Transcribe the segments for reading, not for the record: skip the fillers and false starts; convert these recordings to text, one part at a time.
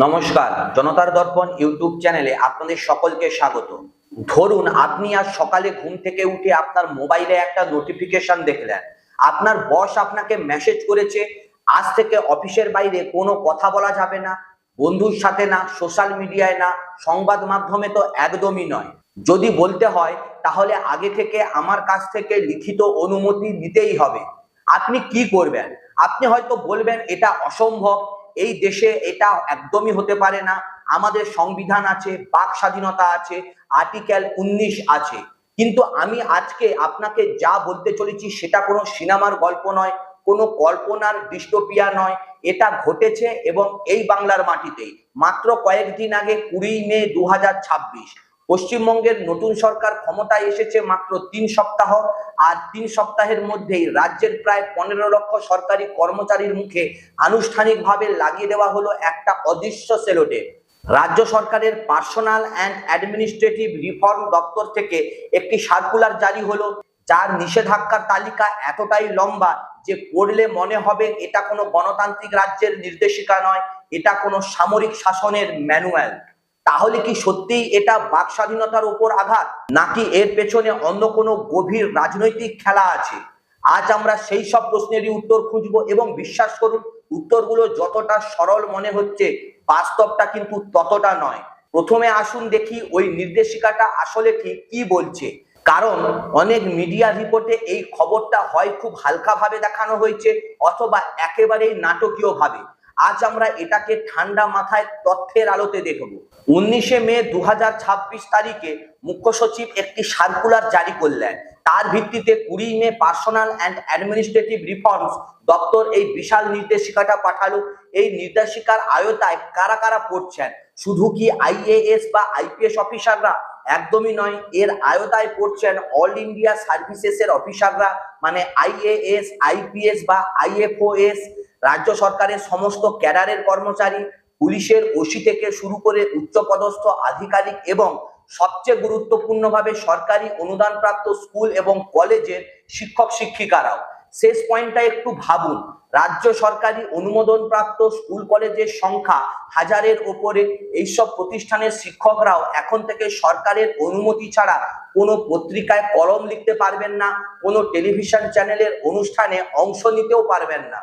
নমস্কার, জনতার দর্পণ ইউটিউব চ্যানেলে আপনাদের সকলকে স্বাগত। ধরুন আপনি আজ সকালে ঘুম থেকে উঠে আপনার মোবাইলে একটা নোটিফিকেশন দেখলেন, আপনার বস আপনাকে মেসেজ করেছে আজ থেকে অফিসের বাইরে কোনো কথা বলা যাবে না, বন্ধুর সাথে না, সোশ্যাল মিডিয়ায় না, সংবাদ মাধ্যমে তো একদমই নয়। যদি বলতে হয় তাহলে আগে থেকে আমার কাছ থেকে লিখিত অনুমতি নিতেই হবে। আপনি কি করবেন? আপনি হয়তো বলবেন এটা অসম্ভব, এই দেশে এটা একদমই হতে পারে না, আমাদের সংবিধান আছে, বাক স্বাধীনতা আছে, আর্টিকেল 19 আছে। কিন্তু আমি আজকে আপনাকে যা বলতে চলেছি সেটা কোনো সিনেমার গল্প নয়, কোনো কল্পনার ডিস্টোপিয়া নয়, এটা ঘটেছে এবং এই বাংলার মাটিতেই। মাত্র কয়েকদিন আগে 20 মে 2026 পশ্চিমবঙ্গের নতুন সরকার ক্ষমতায় এসেছে মাত্র 3 সপ্তাহ, আর 3 সপ্তাহের মধ্যেই রাজ্যের প্রায় 15 লক্ষ সরকারি কর্মচারীর মুখে আনুষ্ঠানিকভাবে লাগিয়ে দেওয়া হলো একটা অদৃশ্য সেলোটেপ। রাজ্য সরকারের পার্সোনাল অ্যান্ড অ্যাডমিনিস্ট্রেটিভ রিফর্ম দপ্তর থেকে একটি সার্কুলার জারি হলো, যার নিষেধাজ্ঞার তালিকা এতটাই লম্বা যে পড়লে মনে হবে এটা কোনো গণতান্ত্রিক রাজ্যের নির্দেশিকা নয়, এটা কোনো সামরিক শাসনের ম্যানুয়াল। তাহলে কি সত্যিই এটা বাক স্বাধীনতার উপর আঘাত, নাকি এর পেছনে অন্য কোনো গভীর রাজনৈতিক খেলা আছে? আজ আমরা সেই সব প্রশ্নেরই উত্তর খুঁজবো, এবং বিশ্বাস করুন উত্তরগুলো যতটা সরল মনে হচ্ছে বাস্তবটা কিন্তু ততটা নয়। প্রথমে আসুন দেখি ওই নির্দেশিকাটা আসলে ঠিক কি বলছে। কারণ অনেক মিডিয়া রিপোর্টে এই খবরটা হয় খুব হালকাভাবে দেখানো হয়েছে অথবা একেবারেই নাটকীয় ভাবে। আজ আমরা এটাকে ঠান্ডা মাথায় তথ্যের আলোতে দেখব। 19 মে 2026 তারিখে মুখ্য সচিব একটি সার্কুলার জারি করলেন। তার ভিত্তিতে 20 মে পার্সোনাল অ্যান্ড অ্যাডমিনিস্ট্রেটিভ রিফর্মস দপ্তর এই বিশাল নির্দেশিকাটা পাঠালো। এই নির্দেশিকার আওতায় কারা কারা পড়ছেন? শুধু কি আইএএস বা আইপিএস অফিসাররা? একদমই নয়, এর আওতায় পড়ছেন অল ইন্ডিয়া সার্ভিসেসের অফিসাররা, মানে আইএএস, আইপিএস বা আইএফওএস, রাজ্য সরকারের সমস্ত ক্যাডারের কর্মচারী, পুলিশের ওসি থেকে শুরু করে উচ্চপদস্থ আধিকারিক, এবং সবচেয়ে গুরুত্বপূর্ণভাবে সরকারি অনুদানপ্রাপ্ত স্কুল এবং কলেজের শিক্ষক শিক্ষিকারাও। শেষ পয়েন্টটা একটু ভাবুন, রাজ্য সরকারি অনুমোদনপ্রাপ্ত স্কুল কলেজের সংখ্যা হাজারের ওপরে। এইসব প্রতিষ্ঠানের শিক্ষকরাও এখন থেকে সরকারের অনুমতি ছাড়া কোনো পত্রিকায় কলম লিখতে পারবেন না, কোনো টেলিভিশন চ্যানেলের অনুষ্ঠানে অংশ নিতেও পারবেন না।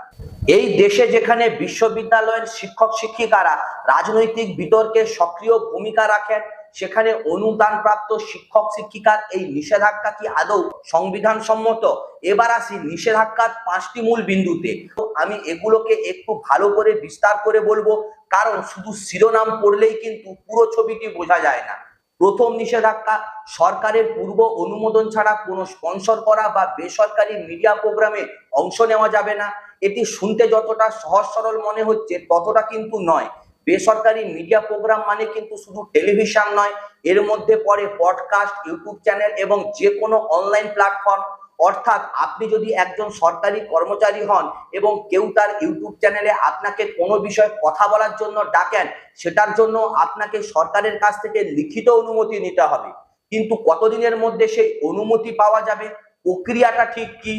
এই দেশে যেখানে বিশ্ববিদ্যালয়ের শিক্ষক শিক্ষিকারা রাজনৈতিক বিতর্কে সক্রিয় ভূমিকা রাখেন, সেখানে অনুদানপ্রাপ্ত শিক্ষক শিক্ষিকার এই নিষেধাজ্ঞা কি আদৌ সংবিধান সম্মত? এবার আসি নিষেধাজ্ঞার 5টি মূল বিন্দুতে। আমি এগুলোকে একটু ভালো করে বিস্তার করে বলবো, কারণ শুধু শিরোনাম পড়লেই কিন্তু পুরো ছবিটি বোঝা যায় না। প্রথম নিষেধাজ্ঞা, সরকারের পূর্ব অনুমোদন ছাড়া কোনো স্পন্সর করা বা বেসরকারি মিডিয়া প্রোগ্রামে অংশ নেওয়া যাবে না। এটি শুনতে যতটা সহজ সরল মনে হচ্ছে ততটা কিন্তু নয়। বেসরকারি মিডিয়া প্রোগ্রাম মানে কিন্তু শুধু টেলিভিশন নয়, এর মধ্যে পড়ে পডকাস্ট, ইউটিউব চ্যানেল এবং যে কোনো অনলাইন প্ল্যাটফর্ম। অর্থাৎ আপনি যদি একজন সরকারি কর্মচারী হন এবং কেউ তার ইউটিউব চ্যানেলে আপনাকে কোনো বিষয়ে কথা বলার জন্য ডাকেন, সেটার জন্য আপনাকে সরকারের কাছ থেকে লিখিত অনুমতি নিতে হবে। কিন্তু কতদিনের মধ্যে সেই অনুমতি পাওয়া যাবে, প্রক্রিয়াটা ঠিক কি,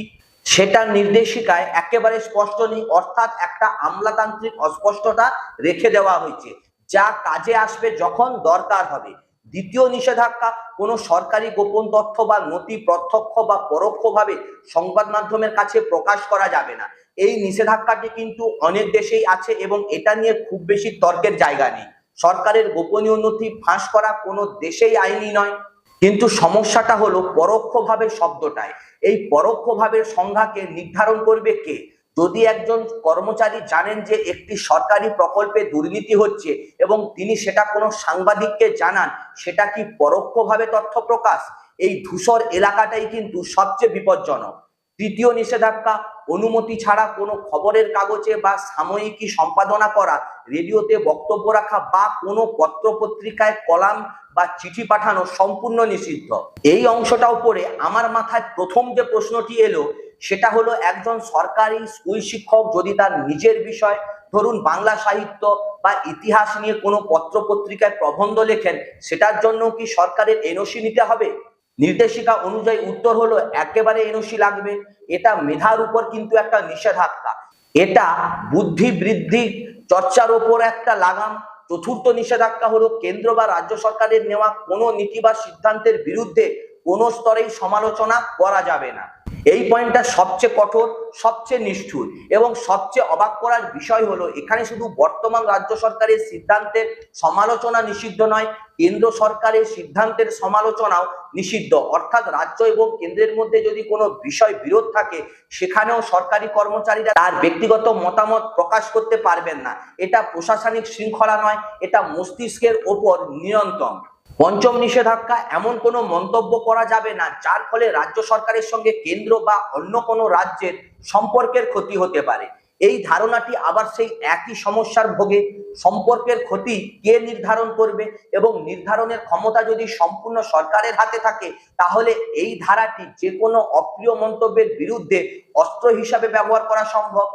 সেটা নির্দেশিকায় একেবারে স্পষ্ট নেই। অর্থাৎ একটা আমলাতান্ত্রিক অস্পষ্টতা রেখে দেওয়া হয়েছে, যা কাজে আসবে যখন দরকার হবে। দ্বিতীয় নিষেধাজ্ঞা, কোনো সরকারি গোপন তথ্য বা নথি প্রত্যক্ষ বা পরোক্ষভাবে সংবাদ মাধ্যমের কাছে প্রকাশ করা যাবে না। এই নিষেধাজ্ঞাটি কিন্তু অনেক দেশেই আছে এবং এটা নিয়ে খুব বেশি তর্কের জায়গা নেই। সরকারের গোপনীয় নথি ফাঁস করা কোনো দেশেই আইনি নয়। কিন্তু সমস্যাটা হলো পরোক্ষভাবে শব্দটায়। এই পরোক্ষভাবে সংজ্ঞাকে নির্ধারণ করবে কে? যদি একজন কর্মচারী জানেন যে একটি সরকারি প্রকল্পে দুর্নীতি হচ্ছে এবং তিনি সেটা কোনো সাংবাদিককে জানান, সেটা কি পরোক্ষভাবে তথ্য প্রকাশ? এই ধূসর এলাকাটাই কিন্তু সবচেয়ে বিপজ্জনক। তৃতীয় নিষেধাজ্ঞা, অনুমতি ছাড়া কোনো খবরের কাগজে বা সাময়িকী সম্পাদনা করা, রেডিওতে বক্তব্য রাখা বা কোনো পত্র পত্রিকায় কলাম বা চিঠি পাঠানো সম্পূর্ণ নিষিদ্ধ। এই অংশটাও পড়ে আমার মাথায় প্রথম যে প্রশ্নটি এলো সেটা হলো, একজন সরকারি স্কুল শিক্ষক যদি তার নিজের বিষয়, ধরুন বাংলা সাহিত্য বা ইতিহাস নিয়ে কোনো পত্র পত্রিকায় প্রবন্ধ লেখেন, সেটার জন্য কি সরকারের এনওসি নিতে হবে? নির্দেশিকা অনুযায়ী উত্তর হলো একেবারে এনওসি লাগবে। এটা মেধার উপর কিন্তু একটা নিষেধাজ্ঞা, এটা বুদ্ধি বৃদ্ধি চর্চার ওপর একটা লাগাম। চতুর্থ নিষেধাজ্ঞা হলো কেন্দ্র বা রাজ্য সরকারের নেওয়া কোনো নীতি বা সিদ্ধান্তের বিরুদ্ধে কোনো স্তরেই সমালোচনা করা যাবে না। এই পয়েন্টটা সবচেয়ে কঠোর, সবচেয়ে নিষ্ঠুর এবং সবচেয়ে অবাক করার বিষয় হলো এখানে শুধু বর্তমান রাজ্য সরকারের সিদ্ধান্তের সমালোচনা নিষিদ্ধ নয়, কেন্দ্র সরকারের সিদ্ধান্তের সমালোচনাও নিষিদ্ধ। অর্থাৎ রাজ্য এবং কেন্দ্রের মধ্যে যদি কোনো বিষয় বিরোধ থাকে সেখানেও সরকারি কর্মচারীরা তার ব্যক্তিগত মতামত প্রকাশ করতে পারবেন না। এটা প্রশাসনিক শৃঙ্খলা নয়, এটা মস্তিষ্কের ওপর নিয়ন্ত্রণ। পঞ্চম নিষেধাজ্ঞা, এমন কোনো মন্তব্য করা যাবে না যার ফলে রাজ্য সরকারের সঙ্গে কেন্দ্র বা অন্য কোনো রাজ্যের সম্পর্কের ক্ষতি হতে পারে। এই ধারণাটি আবার সেই একই সমস্যার ভোগে। সম্পর্কের ক্ষতি কে নির্ধারণ করবে এবং নির্ধারণের ক্ষমতা যদি সম্পূর্ণ সরকারের হাতে থাকে তাহলে এই ধারাটি যে কোনো অপ্রিয় মন্তব্যের বিরুদ্ধে অস্ত্র হিসাবে ব্যবহার করা সম্ভব।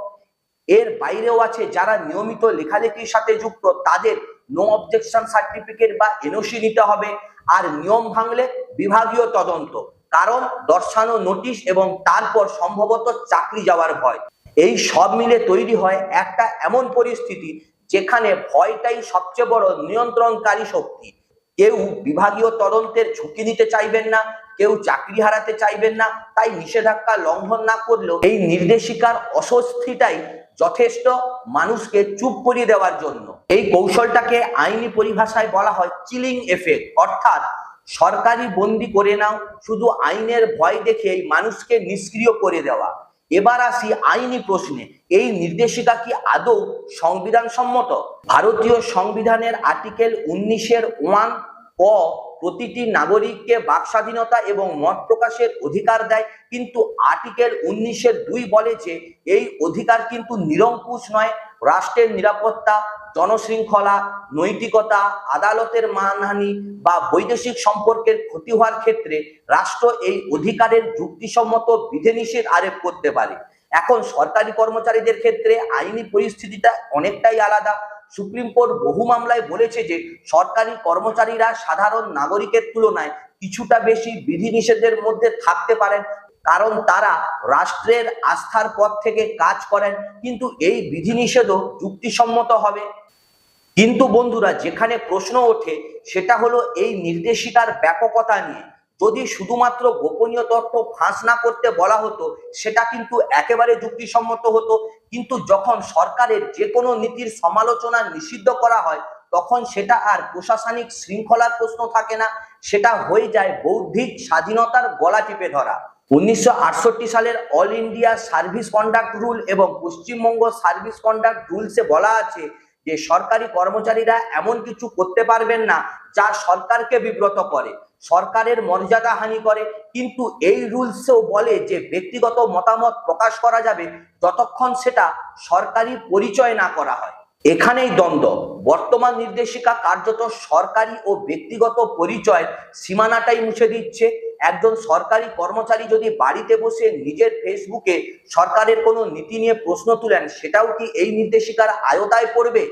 এর বাইরেও আছে যারা নিয়মিত লেখালেখির সাথে যুক্ত তাদের নো অবজেকশন সার্টিফিকেট বা এনওসি নিতে হবে, আর নিয়ম ভাঙলে বিভাগীয় তদন্ত, কারণ দর্শানো নোটিশ এবং তারপর সম্ভবত চাকরি যাওয়ার ভয়। এই সব মিলে তৈরি হয় একটা এমন পরিস্থিতি যেখানে ভয়টাই সবচেয়ে বড় নিয়ন্ত্রণকারী শক্তি। কেউ বিভাগীয় তদন্তের ঝুঁকি নিতে চাইবেন না, কেউ চাকরি হারাতে চাইবেন না, তাই নিষেধাজ্ঞা লঙ্ঘন না করলেও এই নির্দেশিকার অস্বস্তিটাই যথেষ্ট মানুষকে চুপ করিয়ে দেওয়ার জন্য। এই কৌশলটাকে আইনি পরিভাষায় বলা হয় চিলিং এফেক্ট, অর্থাৎ সরকারি বন্দি করে নাও, শুধু আইনের ভয় দেখে এই মানুষকে নিষ্ক্রিয় করে দেওয়া। এবার আসি আইনি প্রশ্নে, এই নির্দেশিকা কি আদৌ সংবিধান সম্মত? ভারতীয় সংবিধানের আর্টিকেল 19(1) ক প্রতিটি নাগরিককে বাক স্বাধীনতা এবং মত প্রকাশের অধিকার দেয়, কিন্তু আর্টিকেল 19(2) বলে যে এই অধিকার কিন্তু নিরঙ্কুশ নয়। রাষ্ট্রের নিরাপত্তা, জনশৃঙ্খলা, নৈতিকতা, আদালতের মানহানি বা বৈদেশিক সম্পর্কের ক্ষতি হওয়ার ক্ষেত্রে রাষ্ট্র এই অধিকারের যুক্তিসম্মত বিধিনিষেধ আরোপ করতে পারে। এখন সরকারি কর্মচারীদের ক্ষেত্রে আইনি পরিস্থিতিটা অনেকটাই আলাদা। সুপ্রিম কোর্ট বহু মামলায় বলেছে যে সরকারি কর্মচারীরা সাধারণ নাগরিকের তুলনায় কিছুটা বেশি বিধিনিষেধের মধ্যে থাকতে পারেন, কারণ তারা রাষ্ট্রের আস্থার পথ থেকে কাজ করেন, কিন্তু এই বিধিনিষেধও যুক্তিসম্মত হবে। কিন্তু বন্ধুরা, যেখানে প্রশ্ন ওঠে সেটা হলো এই নির্দেশিকার ব্যাপকতা নিয়ে। যদি শুধুমাত্র গোপনীয় তথ্য ফাঁস না করতে বলা হতো সেটা কিন্তু একেবারে যুক্তিসম্মত হতো, কিন্তু যখন সরকারের যে কোনো নীতির সমালোচনা নিষিদ্ধ করা হয় তখন সেটা আর প্রশাসনিক শৃঙ্খলার প্রশ্ন থাকে না, সেটা হয়ে যায় বৌদ্ধিক স্বাধীনতার গলা টিপে ধরা। 1968 সালের all India service conduct rule এবং পশ্চিমবঙ্গ সার্ভিস কন্ডাক্ট রুলসে বলা আছে যে সরকারি কর্মচারীরা এমন কিছু করতে পারবেন না যা সরকারকে বিব্রত করে, সরকারের মর্যাদা হানি করে। কিন্তু এই রুলসেও বলে যে ব্যক্তিগত মতামত প্রকাশ করা যাবে যতক্ষণ সেটা সরকারি পরিচয় না করা হয়। এখানেই দ্বন্দ্ব। বর্তমান নির্দেশিকা কার্যত সরকারি ও ব্যক্তিগত পরিচয়ের সীমানাটাই মুছে দিচ্ছে। একজন সরকারি কর্মচারী যদি বাড়িতে বসে নিজের ফেসবুকে সরকারের কোনো নীতি নিয়ে প্রশ্ন তুলেন সেটাও কি এই নির্দেশিকার আওতায় পড়বে?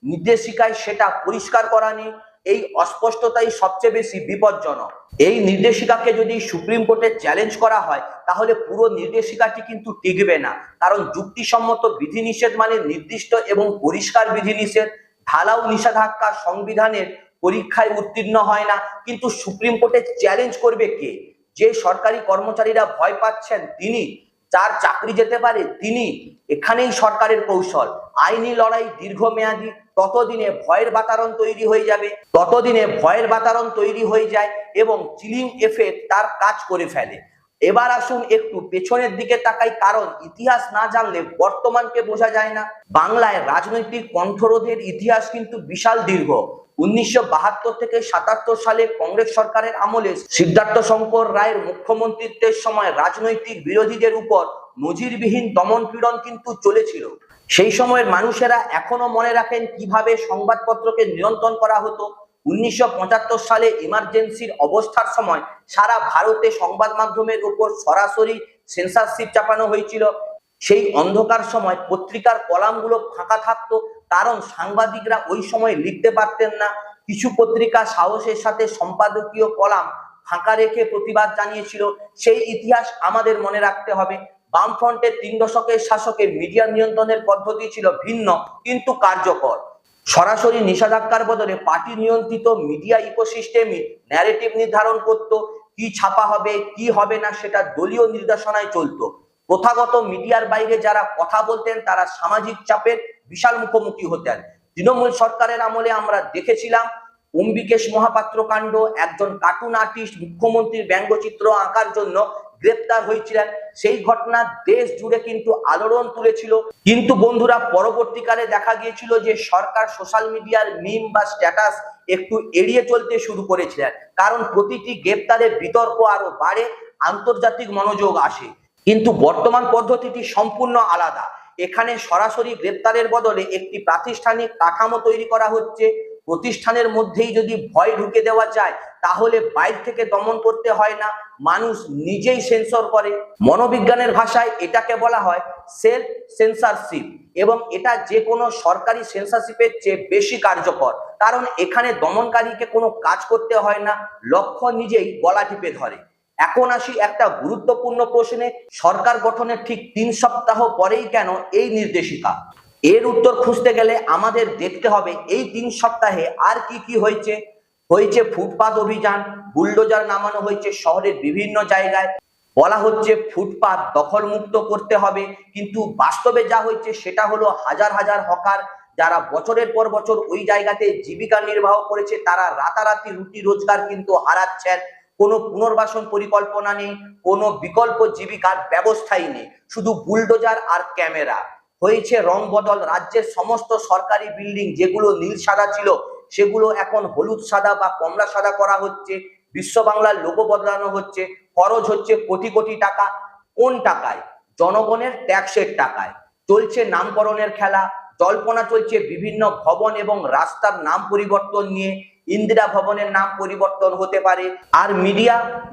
নির্দেশিকায় সেটা পরিষ্কার করা নেই। এই অস্পষ্টতাই সবচেয়ে বেশি বিপজ্জনক। এই নির্দেশিকাকে যদি সুপ্রিম কোর্টে চ্যালেঞ্জ করা হয় তাহলে পুরো নির্দেশিকাটি কিন্তু টিকবে না, কারণ যুক্তিসম্মত বিধিনিষেধ মানে নির্দিষ্ট এবং পরিষ্কার বিধিনিষেধ। ঢালাও নিষেধাজ্ঞা সংবিধানের পরীক্ষায় উত্তীর্ণ হয় না, কিন্তু সুপ্রিম কোর্টে চ্যালেঞ্জ করবে কে? যে সরকারি কর্মচারীরা ভয় পাচ্ছেন তিনি, যার চাকরি যেতে পারে তিনি। এখানেই সরকারের কৌশল। আইনি লড়াই দীর্ঘমেয়াদী, ততদিনে ভয়ের বাতাবরণ তৈরি হয়ে যায় এবং চিলিং এফেক্ট তার কাজ করে ফেলে। এবার আসুন একটু পেছনের দিকে তাকাই, কারণ ইতিহাস না জানলে বর্তমানকে বোঝা যায় না। বাংলায় রাজনৈতিক কণ্ঠরোধের ইতিহাস কিন্তু বিশাল দীর্ঘ। 1972 থেকে 77 সালে কংগ্রেস সরকারের আমলে সিদ্ধার্থ শঙ্কর রায়ের মুখ্যমন্ত্রীত্বের সময় রাজনৈতিক বিরোধীদের উপর নজিরবিহীন দমন পীড়ন কিন্তু চলেছিল। সেই সময়ের মানুষেরা এখনো মনে রাখেন কিভাবে সংবাদপত্রকে নিয়ন্ত্রণ করা হতো। 1975 সালে ইমার্জেন্সির অবস্থার সময় সারা ভারতে সংবাদ মাধ্যমের উপর সরাসরি সেন্সরশিপ চাপানো হয়েছিল। সেই অন্ধকার সময় পত্রিকার কলামগুলো ফাঁকা থাকতো, কারণ সাংবাদিকরা ওই সময় লিখতে পারতেন না। কিছু পত্রিকা সাহসের সাথে সম্পাদকীয় কলাম ফাঁকা রেখে প্রতিবাদ জানিয়েছিল। সেই ইতিহাস আমাদের মনে রাখতে হবে। বামফ্রন্টের 3 দশকের শাসকের মিডিয়া নিয়ন্ত্রণের পদ্ধতি ছিল ভিন্ন কিন্তু কার্যকর। সরাসরি নিষেধাজ্ঞার বদলে পার্টি নিয়ন্ত্রিত মিডিয়া ইকোসিস্টেমই ন্যারেটিভ নির্ধারণ করত, কি ছাপা হবে কি হবে না সেটা দলীয় নির্দেশনায় চলতো। প্রথাগত মিডিয়ার বাইরে যারা কথা বলতেন তারা সামাজিক চাপের বিশাল মুখোমুখি হতেন। তৃণমূল সরকারের আমলে আমরা দেখেছিলাম অম্বিকেশ মহাপাত্র কাণ্ড, একজন কার্টুন আর্টিস্ট মুখ্যমন্ত্রীর ব্যঙ্গচিত্র আঁকার জন্য গ্রেপ্তার হয়েছিলেন। সেই ঘটনা দেশ জুড়ে কিন্তু আলোড়ন তুলেছিল। কিন্তু বন্ধুরা, পরবর্তীকালে দেখা গিয়েছিল যে সরকার সোশ্যাল মিডিয়ার মিম বা স্ট্যাটাস একটু এড়িয়ে চলতে শুরু করেছিলেন, কারণ প্রতিটি গ্রেপ্তারে বিতর্ক আরো বাড়ে, আন্তর্জাতিক মনোযোগ আসে। কিন্তু বর্তমান পদ্ধতিটি সম্পূর্ণ আলাদা। এখানে সরাসরি গ্রেপ্তারের বদলে একটি প্রাতিষ্ঠানিক কাঠামো তৈরি করা হচ্ছে। প্রতিষ্ঠানের মধ্যেই যদি ভয় ঢুকে দেওয়া যায় তাহলে বাইরে থেকে দমন করতে হয় না, মানুষ নিজেই সেন্সর করে। মনোবিজ্ঞানের ভাষায় এটাকে বলা হয় সেলফ সেন্সরশিপ, এবং এটা যে কোনো সরকারি সেন্সরশিপের চেয়ে বেশি কার্যকর, কারণ এখানে দমনকারীকে কোনো কাজ করতে হয় না, লক্ষ্য নিজেই গলা টিপে ধরে। এখন আসি একটা গুরুত্বপূর্ণ প্রশ্নে, সরকার গঠনের ঠিক 3 সপ্তাহ পরেই কেন এই নির্দেশিকা? এর উত্তর খুঁজতে গেলে আমাদের দেখতে হবে এই 3 সপ্তাহে আর কি কি হয়েছে। ফুটপাত অভিযান, বুলডোজার নামানো হয়েছে শহরের বিভিন্ন জায়গায়, বলা হচ্ছে ফুটপাত দখল মুক্ত করতে হবে, কিন্তু বাস্তবে যা হয়েছে সেটা হলো হাজার হাজার হকার যারা বছরের পর বছর ওই জায়গাতে জীবিকা নির্বাহ করেছে তারা রাতারাতি রুটি রোজগার কিন্তু হারাচ্ছেন। কোনো পুনর্বাসন পরিকল্পনা নেই, কোনো বিকল্প জীবিকার ব্যবস্থাই নেই, শুধু বুলডোজার আর ক্যামেরা। হয়েছে রং বদল, রাজ্যের সমস্ত সরকারি বিল্ডিং যেগুলো নীল সাদা ছিল সেগুলো এখন হলুদ সাদা বা কমলা সাদা করা হচ্ছে, বিশ্ব বাংলার লোগো বদলানো হচ্ছে, খরচ হচ্ছে কোটি কোটি টাকা। কোন টাকায়? জনগণের ট্যাক্সের টাকায়। চলছে নামকরণের খেলা, জল্পনা চলছে বিভিন্ন ভবন এবং রাস্তার নাম পরিবর্তন নিয়ে, ইন্দিরা ভবনের নাম পরিবর্তন হতে পারে। আর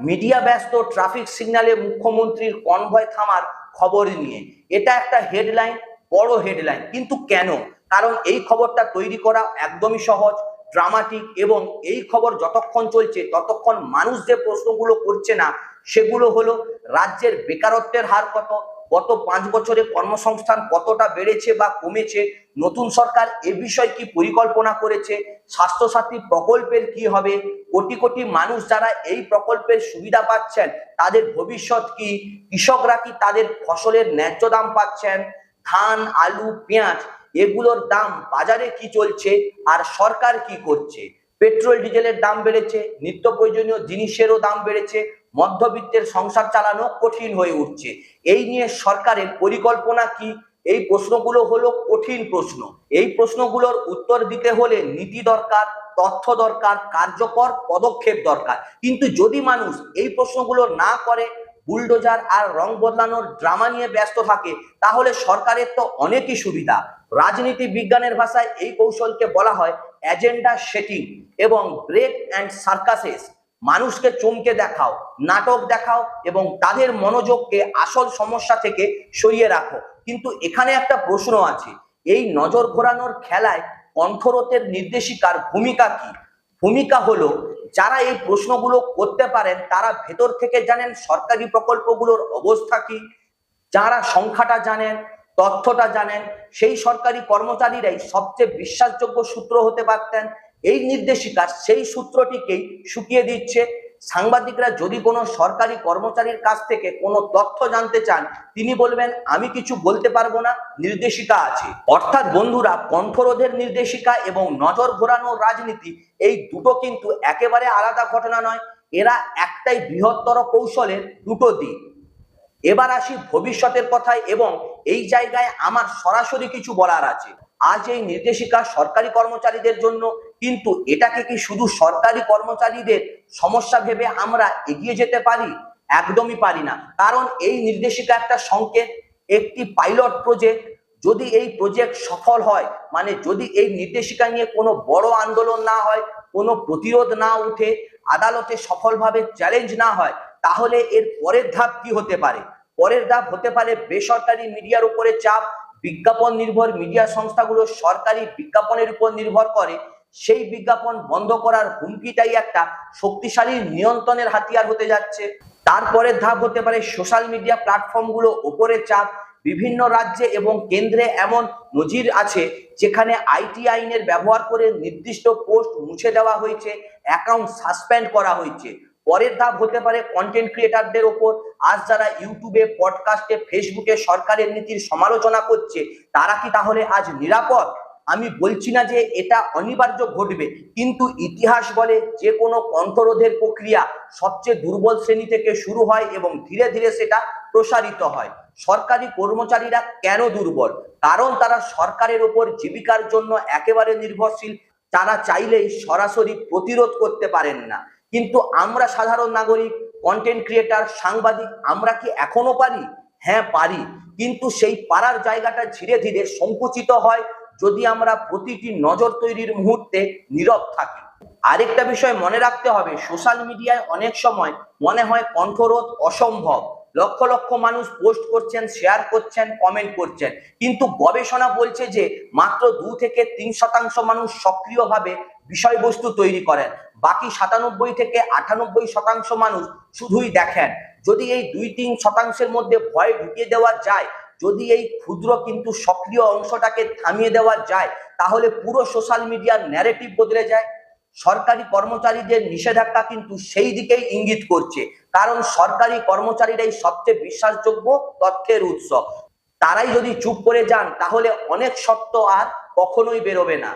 মিডিয়া ব্যস্ত ট্রাফিক সিগন্যালে মুখ্যমন্ত্রীর কনভয় থামার খবর নিয়ে। এটা একটা হেডলাইন, বড় হেডলাইন, কিন্তু কেন? কারণ এই খবরটা তৈরি করা একদমই সহজ, ড্রামাটিক, এবং এই খবর যতক্ষণ চলছে ততক্ষণ মানুষ যে প্রশ্নগুলো করছে না সেগুলো হলো রাজ্যের বেকারত্বের হার কত, গত 5 বছরে কর্মসংস্থান কতটা বেড়েছে বা কমেছে, নতুন সরকার এ বিষয়ে কি পরিকল্পনা করেছে, স্বাস্থ্যসাথী প্রকল্পের কি হবে, কোটি কোটি মানুষ যারা এই প্রকল্পের সুবিধা পাচ্ছেন তাদের ভবিষ্যৎ কি, কৃষকরা কি তাদের ফসলের ন্যায্য দাম পাচ্ছেন, ধান আলু পেঁয়াজ এগুলোর দাম বাজারে কি চলছে, আর সরকার কি করছে। পেট্রোল ডিজেলের দাম বেড়েছে, নিত্য প্রয়োজনীয় জিনিসেরও দাম বেড়েছে, মধ্যবিত্তের সংসার চালানো কঠিন হয়ে উঠছে। এই নিয়ে সরকারের পরিকল্পনা কি? এই প্রশ্নগুলো হলো কঠিন প্রশ্ন। এই প্রশ্নগুলোর উত্তর দিতে হলে নীতি দরকার, তথ্য দরকার, কার্যকর পদক্ষেপ দরকার। কিন্তু যদি মানুষ এই প্রশ্নগুলো না করে, বুলডোজার আর রং বদলানোর ড্রামা নিয়ে ব্যস্ত থাকে, তাহলে সরকারের তো অনেকই সুবিধা। রাজনীতি বিজ্ঞানের ভাষায় এই কৌশলকে বলা হয় এজেন্ডা সেটিং এবং ব্রেক অ্যান্ড সার্কাসেস। মানুষকে চমকে দেখাও, নাটক দেখাও এবং তাদের মনোযোগকে আসল সমস্যা থেকে সরিয়ে রাখো। কিন্তু এখানে একটা প্রশ্ন আছে, এই নজর ঘোরানোর খেলায় কণ্ঠরোধের নির্দেশিকার ভূমিকা কি? ভূমিকা হলো যারা এই প্রশ্নগুলো করতে পারেন তারা ভেতর থেকে জানেন সরকারি প্রকল্পগুলোর অবস্থা কি, যারা সংখ্যাটা জানেন, তথ্যটা জানেন, সেই সরকারি কর্মচারীরাই সবচেয়ে বিশ্বাসযোগ্য সূত্র হতে পারতেন। এই নির্দেশিকা সেই সূত্রটিকেই শুকিয়ে দিচ্ছে। সাংবাদিকরা যদি কোনো সরকারি কর্মচারীর কাছ থেকে কোনো তথ্য জানতে চান, তিনি বলবেন আমি কিছু বলতে পারবো না, নির্দেশিকা আছে। অর্থাৎ বন্ধুরা, কণ্ঠরোধের নির্দেশিকা এবং নজর ঘোরানোর রাজনীতি এই দুটো কিন্তু একেবারে আলাদা ঘটনা নয়, এরা একটাই বৃহত্তর কৌশলের দুটো দিক। এবার আসি ভবিষ্যতের কথায়, এবং এই জায়গায় আমার সরাসরি কিছু বলার আছে। আজ এই নির্দেশিকা সরকারি কর্মচারীদের জন্য, কিন্তু এটাকে কি শুধু সরকারি কর্মচারীদের সমস্যা ভেবে আমরা এগিয়ে যেতে পারি? একদমই পারি না। কারণ এই নির্দেশিকা একটা সংকেত, একটি পাইলট প্রজেক্ট। যদি এই প্রজেক্ট সফল হয়, মানে যদি এই নির্দেশিকা নিয়ে কোনো বড় আন্দোলন না হয়, কোনো প্রতিরোধ না উঠে, আদালতে সফলভাবে চ্যালেঞ্জ না হয়, তাহলে এর পরের ধাপ কি হতে পারে? পরের ধাপ হতে পারে বেসরকারি মিডিয়ার উপরে চাপ। বিজ্ঞাপন নির্ভর মিডিয়া সংস্থাগুলো সরকারি বিজ্ঞাপনের উপর নির্ভর করে, সেই বিজ্ঞাপন বন্ধ করার হুমকিটাই একটা শক্তিশালী নিয়ন্ত্রণের হাতিয়ার হতে যাচ্ছে। তারপরের ধাপ হতে পারে সোশ্যাল মিডিয়া প্ল্যাটফর্মগুলো উপরে চাপ, বিভিন্ন রাজ্যে এবং কেন্দ্রে এমন নজির আছে যেখানে আইটি আইনের ব্যবহার করে নির্দিষ্ট পোস্ট মুছে দেওয়া হয়েছে, অ্যাকাউন্ট সাসপেন্ড করা হয়েছে। পরের ধাপ হতে পারে কন্টেন্ট ক্রিয়েটারদের ওপর। আজ যারা ইউটিউবে, পডকাস্টে, ফেসবুকে সরকারের নীতির সমালোচনা করছে, তারা কি তাহলে আজ নিরাপদ? আমি বলছি না যে এটা অনিবার্য ঘটবে, কিন্তু ইতিহাস বলে যে কোনো কণ্ঠরোধের প্রক্রিয়া সবচেয়ে দুর্বল শ্রেণী থেকে শুরু হয় এবং ধীরে ধীরে সেটা প্রসারিত হয়। সরকারি কর্মচারীরা কেন দুর্বল? কারণ তারা সরকারের ওপর জীবিকার জন্য একেবারে নির্ভরশীল। তারা চাইলেই সরাসরি প্রতিরোধ করতে পারেন না। কিন্তু আমরা সাধারণ নাগরিক, কন্টেন্ট ক্রিয়েটার, সাংবাদিক, আমরা কি এখনো পারি? হ্যাঁ পারি, কিন্তু সেই পারার জায়গাটা ধীরে ধীরে সংকুচিত হয় যদি আমরা প্রতিটি নজর তৈরির মুহূর্তে নীরব থাকি। আরেকটা বিষয় মনে রাখতে হবে, সোশ্যাল মিডিয়ায় অনেক সময় মনে হয় কণ্ঠরোধ অসম্ভব। লক্ষ লক্ষ মানুষ পোস্ট করছেন, শেয়ার করছেন, কমেন্ট করছেন, কিন্তু গবেষণা বলছে যে মাত্র 2 থেকে 3% মানুষ সক্রিয়ভাবে বিষয়বস্তু তৈরি করেন। বাকি 97 থেকে 98% মানুষ শুধুই দেখেন। যদি এই 2-3% মধ্যে ভয় ঢুকিয়ে দেওয়া যায়, যদি এই ক্ষুদ্র কিন্তু সক্রিয় অংশটাকে থামিয়ে দেওয়া যায়, তাহলে পুরো সোশ্যাল মিডিয়ার ন্যারেটিভ বদলে যায়। সরকারি কর্মচারীদের নিষেধাজ্ঞা কিন্তু সেই দিকেই ইঙ্গিত করছে, কারণ সরকারি কর্মচারীরাই সবচেয়ে বিশ্বাসযোগ্য তথ্যের উৎস। তারাই যদি চুপ করে যান, তাহলে অনেক সত্য আর কখনোই বেরোবে না।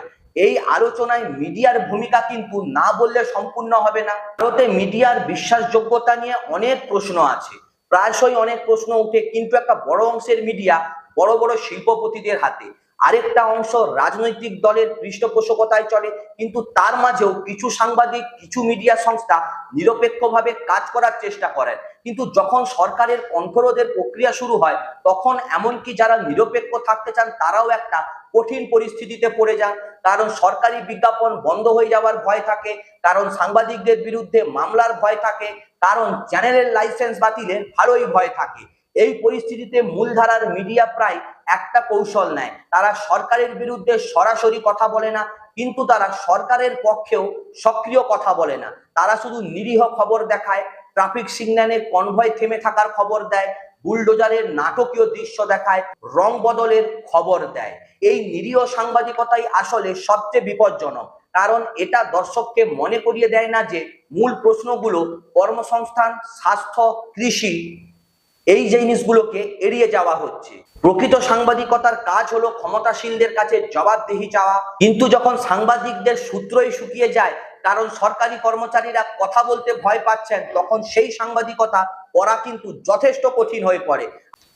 এই আলোচনায় মিডিয়ার ভূমিকা কিন্তু না বললে সম্পূর্ণ হবে না। ভারতে মিডিয়ার বিশ্বাসযোগ্যতা নিয়ে অনেক প্রশ্ন আছে, প্রায়শই অনেক প্রশ্ন উঠে, কিন্তু একটা বড় অংশের মিডিয়া বড় বড় শিল্পপতিদের হাতে, আরেকটা অংশ রাজনৈতিক দলের পৃষ্ঠপোষকতায় চলে। কিন্তু তার মাঝেও কিছু সাংবাদিক, কিছু মিডিয়া সংস্থা নিরপেক্ষভাবে কাজ করার চেষ্টা করেন। কিন্তু যখন সরকারের কণ্ঠরোধের প্রক্রিয়া শুরু হয়, তখন এমনকি যারা নিরপেক্ষ থাকতে চান তারাও একটা কঠিন পরিস্থিতিতে পড়ে যান। কারণ সরকারি বিজ্ঞাপন বন্ধ হয়ে যাওয়ার ভয় থাকে, কারণ সাংবাদিকদের বিরুদ্ধে মামলার ভয় থাকে, কারণ চ্যানেলের লাইসেন্স বাতিলের ভালোই ভয় থাকে। এই পরিস্থিতিতে মূলধারার মিডিয়া প্রায় একটা কৌশল নেয়, তারা সরকারের বিরুদ্ধে সরাসরি কথা বলে না, কিন্তু তারা সরকারের পক্ষেও সক্রিয় কথা বলে না। তারা শুধু নিরীহ খবর দেখায়, ট্রাফিক সিগন্যালের কনভয় থেমে থাকার খবর দেয়, বুলডোজারের নাটকীয় দৃশ্য দেখায়, রং বদলের খবর দেয়। এই নিরীহ সাংবাদিকতাই আসলে সবচেয়ে বিপজ্জনক, কারণ এটা দর্শককে মনে করিয়ে দেয় না যে মূল প্রশ্নগুলো কর্মসংস্থান, স্বাস্থ্য, কৃষি, এই জিনিসগুলোকে এড়িয়ে যাওয়া হচ্ছে। প্রকৃত সাংবাদিকতার কাজ হলো ক্ষমতাশীলদের কাছে জবাবদিহি চাওয়া, কিন্তু যখন সাংবাদিকদের সূত্রই শুকিয়ে যায় কারণ সরকারি কর্মচারীরা কথা বলতে ভয় পাচ্ছেন, তখন সেই সাংবাদিকতা করা কিন্তু যথেষ্ট কঠিন হয়ে পড়ে।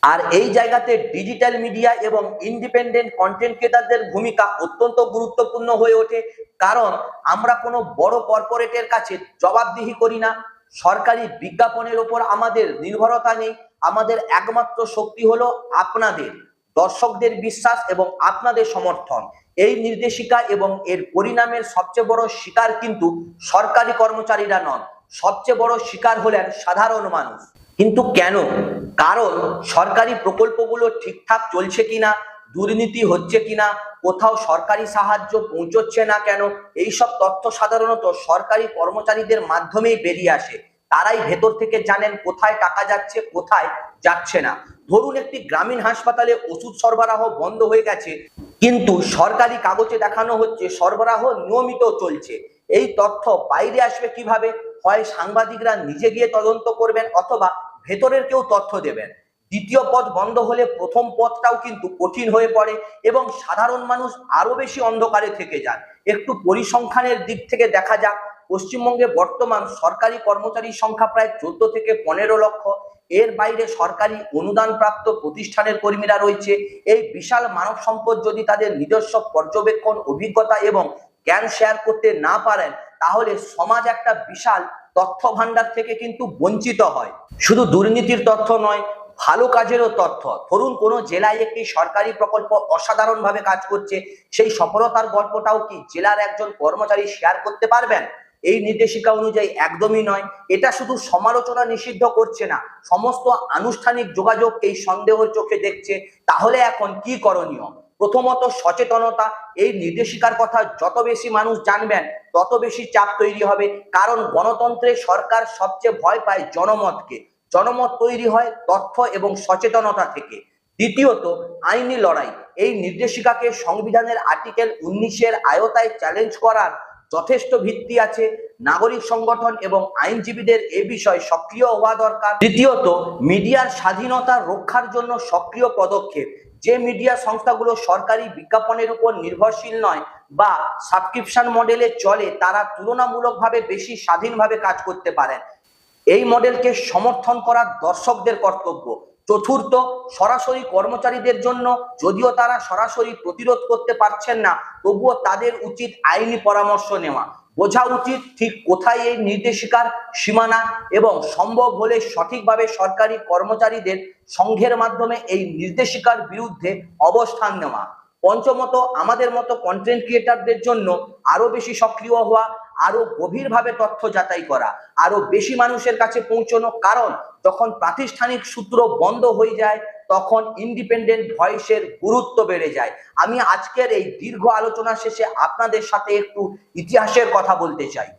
আর এই জায়গাতে ডিজিটাল মিডিয়া এবং ইন্ডিপেন্ডেন্ট কন্টেন্ট ক্রিয়েটারদের ভূমিকা অত্যন্ত গুরুত্বপূর্ণ হয়ে ওঠে, কারণ আমরা কোনো বড় কর্পোরেটের কাছে জবাবদিহি করি না। সরকারি বিজ্ঞাপনের ওপর আমাদের নির্ভরতা নেই। আমাদের একমাত্র শক্তি হলো আপনাদের, দর্শকদের বিশ্বাস এবং আপনাদের সমর্থন। এই নির্দেশিকা এবং এর পরিণামের সবচেয়ে বড় শিকার কিন্তু সরকারি কর্মচারীরা নন, সবচেয়ে বড় শিকার হলেন সাধারণ মানুষ। কিন্তু কেন? কারণ সরকারি প্রকল্পগুলো ঠিকঠাক চলছে কিনা, দুর্নীতি হচ্ছে কিনা, কোথাও সরকারি সাহায্য পৌঁছচ্ছে না কেন, এইসব তথ্য সাধারণত সরকারি কর্মচারীদের মাধ্যমেই বেরিয়ে আসে। তারাই ভেতর থেকে জানেন কোথায় টাকা যাচ্ছে, কোথায় যাচ্ছে না। ধরুন একটি গ্রামীণ হাসপাতালে ওষুধ সরবরাহ বন্ধ হয়ে গেছে, কিন্তু সরকারি কাগজে দেখানো হচ্ছে সরবরাহ নিয়মিত চলছে। এই তথ্য বাইরে আসবে কিভাবে? হয় সাংবাদিকরা নিজে গিয়ে তদন্ত করবেন, অথবা ভেতরের কেউ তথ্য দেবেন। দ্বিতীয় পথ বন্ধ হলে প্রথম পথটাও কিন্তু কঠিন হয়ে পড়ে এবং সাধারণ মানুষ আরো বেশি অন্ধকারে থেকে যান। একটু পরিসংখ্যানের দিক থেকে দেখা যাক, পশ্চিমবঙ্গে বর্তমান সরকারি কর্মচারীর সংখ্যা প্রায় 14 থেকে 15 লক্ষ। এর বাইরে সরকারি অনুদান প্রাপ্ত প্রতিষ্ঠানের কর্মীরা রয়েছে। এই বিশাল মানব সম্পদ যদি তাদের নিজস্ব পর্যবেক্ষণ, অভিজ্ঞতা এবং জ্ঞান শেয়ার করতে না পারেন, তাহলে সমাজ একটা বিশাল তথ্য ভান্ডার থেকে কিন্তু বঞ্চিত হয়। শুধু দুর্নীতির তথ্য নয়, ভালো কাজেরও তথ্য। ধরুন কোনো জেলায় একটি সরকারি প্রকল্প অসাধারণভাবে কাজ করছে, সেই সফলতার গল্পটাও কি জেলার একজন কর্মচারী শেয়ার করতে পারবেন? এই নির্দেশিকা অনুযায়ী একদমই নয়। এটা শুধু সমালোচনা নিষিদ্ধ করছে না, সমস্ত আনুষ্ঠানিক যোগাযোগ এই সন্দেহের চোখে দেখছে। তাহলে এখন কি করণীয়? প্রথমত সচেতনতা। এই নির্দেশিকার কথা যত বেশি মানুষ জানবেন, তত বেশি চাপ তৈরি হবে, কারণ গণতন্ত্রে সরকার সবচেয়ে ভয় পায় জনমতকে। জনমত তৈরি হয় তথ্য এবং সচেতনতা থেকে। দ্বিতীয়ত, আইনি লড়াই। এই নির্দেশিকাকে সংবিধানের আর্টিকেল 19-এর আওতায় চ্যালেঞ্জ করার যথেষ্ট ভিত্তি আছে। নাগরিক সংগঠন এবং আইনজীবীদের এ বিষয়ে সক্রিয় হওয়া দরকার। তৃতীয়ত, মিডিয়ার স্বাধীনতা রক্ষার জন্য সক্রিয় পদক্ষেপ। যে মিডিয়া সংস্থাগুলো সরকারি বিজ্ঞাপনের উপর নির্ভরশীল নয় বা সাবস্ক্রিপশন মডেলে চলে, তারা তুলনামূলকভাবে বেশি স্বাধীনভাবে কাজ করতে পারেন। এই মডেলকে সমর্থন করা দর্শকদের কর্তব্য। চতুর্থ, সরাসরি কর্মচারীদের জন্য, যদিও তারা সরাসরি প্রতিরোধ করতে পারছেন না, তবুও তাদের উচিত আইনি পরামর্শ নেওয়া। বোঝা উচিত ঠিক কোথায় এই নির্দেশিকার সীমানা এবং সম্ভব হলে সঠিকভাবে সরকারি কর্মচারীদের সংঘের মাধ্যমে এই নির্দেশিকার বিরুদ্ধে অবস্থান নেওয়া। পঞ্চমত, আমাদের মতো কন্টেন্ট ক্রিয়েটারদের জন্য আরো বেশি সক্রিয় হওয়া, আরো গভীরভাবে তথ্য যাচাই করা, আরো বেশি মানুষের কাছে পৌঁছানো। কারণ যখন প্রাতিষ্ঠানিক সূত্র বন্ধ হয়ে যায়, তখন ইন্ডিপেন্ডেন্ট ভয়েসের গুরুত্ব বেড়ে যায়। আমি আজকের এই দীর্ঘ আলোচনা শেষে আপনাদের সাথে একটু ইতিহাসের কথা বলতে চাই।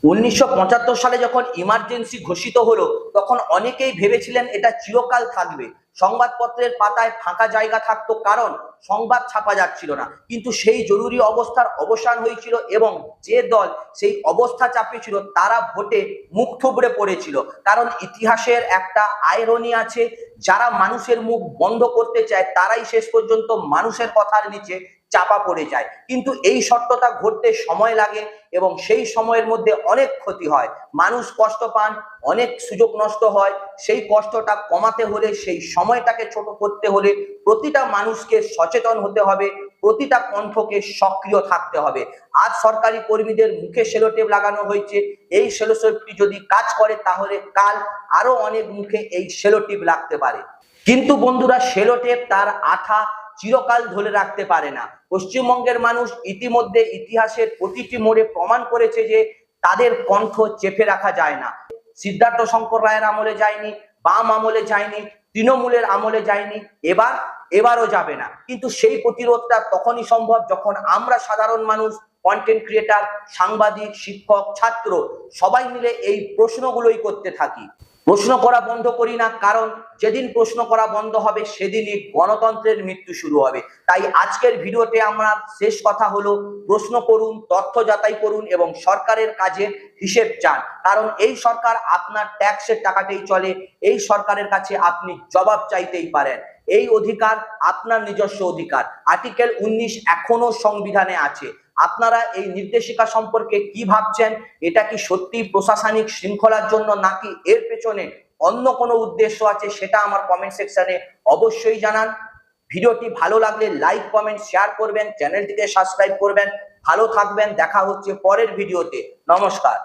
1975 সালে যখন ইমার্জেন্সি ঘোষিত হলো, তখন অনেকেই ভেবেছিলেন এটা চিরকাল থাকবে। সংবাদপত্রের পাতায় ফাঁকা জায়গা থাকতো, কারণ সংবাদ ছাপা যাচ্ছিল না। কিন্তু সেই জরুরি অবস্থার অবসান হয়েছিল এবং যে দল সেই অবস্থা চাপিয়েছিল তারা ভোটে মুখ থুবড়ে পড়েছিল। কারণ ইতিহাসের একটা আইরনি আছে, যারা মানুষের মুখ বন্ধ করতে চায় তারাই শেষ পর্যন্ত মানুষের কথার নিচে চাপা পড়ে যায়। কিন্তু এই সত্যতা ঘটতে সময় লাগে এবং সেই সময়ের মধ্যে অনেক ক্ষতি হয়, মানুষ কষ্ট পান, অনেক সুযোগ নষ্ট হয়। সেই কষ্টটা কমাতে হলে, সেই সময়টাকে ছোট করতে হলে প্রতিটা মানুষকে সচেতন হতে হবে, প্রতিটা কণ্ঠকে সক্রিয় থাকতে হবে। আজ সরকারি কর্মীদের মুখে সেলোটেপ লাগানো হয়েছে, এই সেলোটেপটি যদি কাজ করে তাহলে কাল আরো অনেক মুখে এই সেলোটেপ লাগতে পারে। কিন্তু বন্ধুরা, সেলোটেপ তার আঠা চিরকাল ধরে রাখতে পারে না। পশ্চিমবঙ্গের মানুষ ইতিমধ্যে ইতিহাসের প্রতিটি মোড়ে প্রমাণ করেছে যে তাদের কণ্ঠ চেপে রাখা যায় না। সিদ্ধার্থ শঙ্কর রায়ের আমলে যায়নি, বাম আমলে যায়নি, তৃণমূলের আমলে যায়নি, এবারও যাবে না। কিন্তু সেই প্রতিরোধটা তখনই সম্ভব যখন আমরা সাধারণ মানুষ, কন্টেন্ট ক্রিয়েটার, সাংবাদিক, শিক্ষক, ছাত্র সবাই মিলে এই প্রশ্নগুলোই করতে থাকি। প্রশ্ন করা বন্ধ করি না, কারণ যেদিন প্রশ্ন করা বন্ধ হবে সেদিনই গণতন্ত্রের মৃত্যু শুরু হবে। তাই আজকের ভিডিওতে আমার শেষ কথা হলো, প্রশ্ন করুন, তথ্য যাচাই করুন এবং সরকারের কাজের হিসেব চান। কারণ এই সরকার আপনার ট্যাক্সের টাকাতেই চলে, এই সরকারের কাছে আপনি জবাব চাইতেই পারেন। এই অধিকার আপনার নিজস্ব অধিকার। আর্টিকেল 19 এখনো সংবিধানে আছে। আপনারা এই নির্দেশিকা সম্পর্কে কি ভাবছেন? এটা কি সত্যি প্রশাসনিক শৃঙ্খলার জন্য, নাকি এর পেছনে অন্য কোনো উদ্দেশ্য আছে? সেটা আমার কমেন্ট সেকশনে অবশ্যই জানান। ভিডিওটি ভালো লাগলে লাইক, কমেন্ট, শেয়ার করবেন, চ্যানেলটিকে সাবস্ক্রাইব করবেন। ভালো থাকবেন, দেখা হচ্ছে পরের ভিডিওতে। নমস্কার।